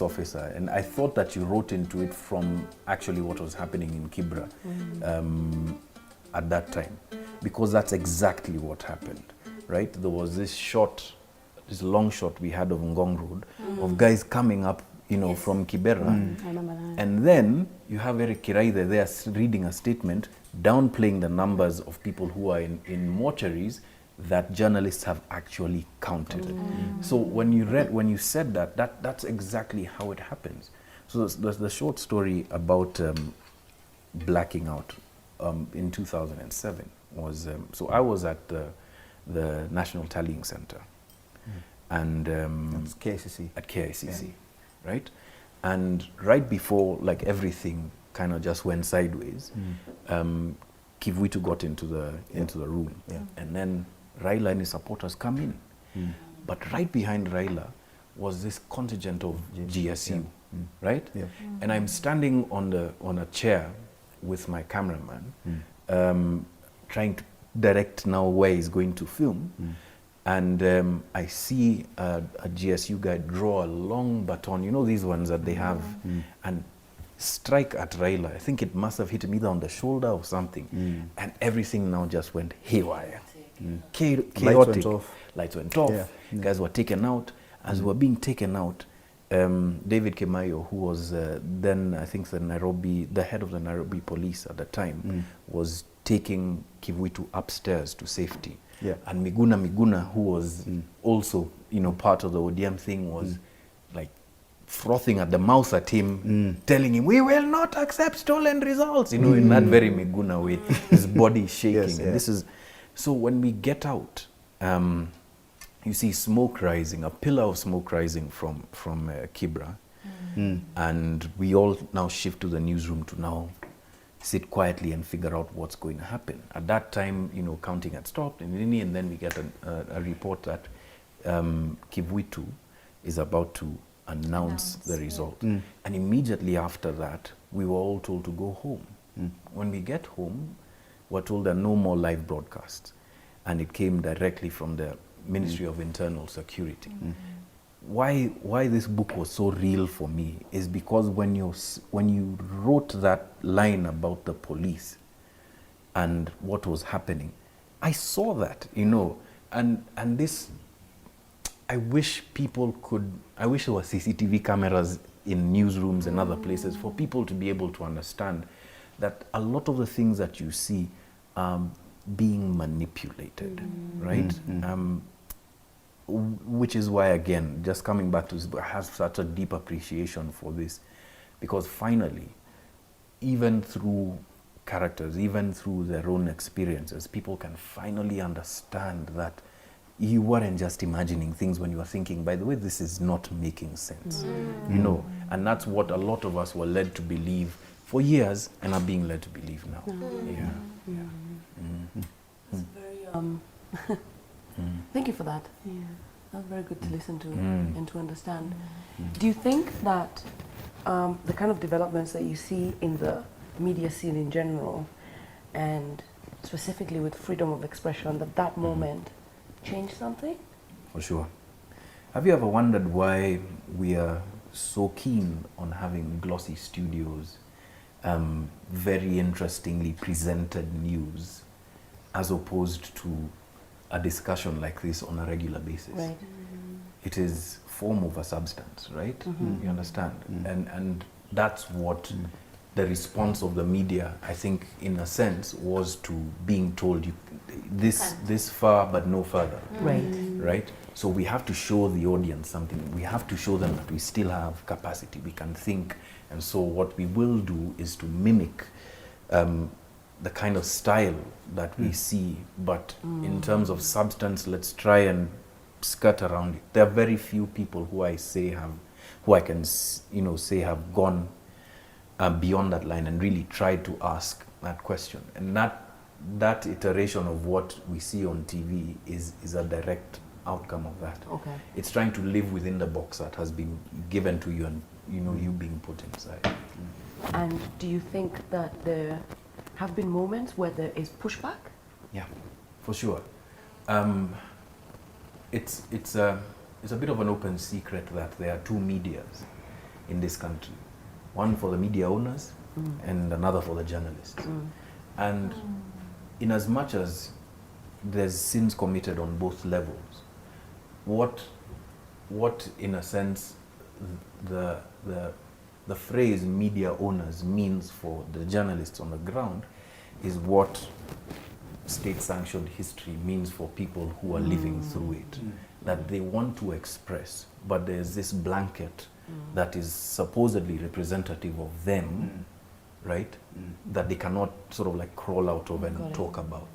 Officer, and I thought that you wrote into it from actually what was happening in Kibra at that time, because that's exactly what happened, right? There was this long shot we had of Ngong Road of guys coming up, from Kibera, and then you have Eric Kirai there reading a statement downplaying the numbers of people who are in mortuaries that journalists have actually counted. So when you said that's exactly how it happens. So the short story about blacking out in 2007 was, so I was at the National Tallying Centre, and that's KICC. At KICC, right? And right before, like, everything kind of just went sideways, Kivuitu got into the room, and then Raila and his supporters come in. But right behind Raila was this contingent of GSU, right? Yeah. And I'm standing on a chair with my cameraman, trying to direct now where he's going to film. And I see a GSU guy draw a long baton, these ones that they have, and strike at Raila. I think it must have hit him either on the shoulder or something. And everything now just went haywire. Chaotic. Lights went off. Guys were taken out. As we were being taken out, David Kemayo, who was then, I think, the head of the Nairobi police at the time, was taking Kivuitu upstairs to safety. And Miguna, who was also, part of the ODM thing, was like frothing at the mouth at him, telling him, "We will not accept stolen results," in that very Miguna way. His body shaking. And this is. So when we get out, you see smoke rising, a pillar of smoke rising from Kibra, and we all now shift to the newsroom to now sit quietly and figure out what's going to happen. At that time, counting had stopped, and then we get a report that Kivuitu is about to announce the result. And immediately after that, we were all told to go home. When we get home, we're told there are no more live broadcasts, and it came directly from the Ministry of Internal Security. Why this book was so real for me is because when you wrote that line about the police and what was happening, I saw that, and this, I wish there were CCTV cameras in newsrooms and other places for people to be able to understand that a lot of the things that you see being manipulated, right? Which is why, again, just coming back to this book, I have such a deep appreciation for this, because finally, even through characters, even through their own experiences, people can finally understand that you weren't just imagining things when you were thinking, by the way, this is not making sense, and that's what a lot of us were led to believe for years and are being led to believe now. It's very, thank you for that. That's very good to listen to and to understand. Do you think that the kind of developments that you see in the media scene in general, and specifically with freedom of expression, that moment changed something? For sure. Have you ever wondered why we are so keen on having glossy studios, very interestingly presented news, as opposed to a discussion like this on a regular basis? Right. It is form over substance, right? You understand? And that's what the response of the media, I think, in a sense, was to being told this far but no further. Right? So we have to show the audience something. We have to show them that we still have capacity. We can think. And so what we will do is to mimic the kind of style that we see, but in terms of substance, let's try and skirt around it. There are very few people who I can say have gone beyond that line and really tried to ask that question. And that iteration of what we see on TV is a direct outcome of that. Okay. It's trying to live within the box that has been given to you and you being put inside. And do you think that there have been moments where there is pushback? Yeah, for sure. It's a bit of an open secret that there are two medias in this country. One for the media owners and another for the journalists. And in as much as there's sins committed on both levels, what in a sense the phrase media owners means for the journalists on the ground is what state-sanctioned history means for people who are living through it. That they want to express, but there's this blanket that is supposedly representative of them, right? That they cannot sort of like crawl out of and talk about.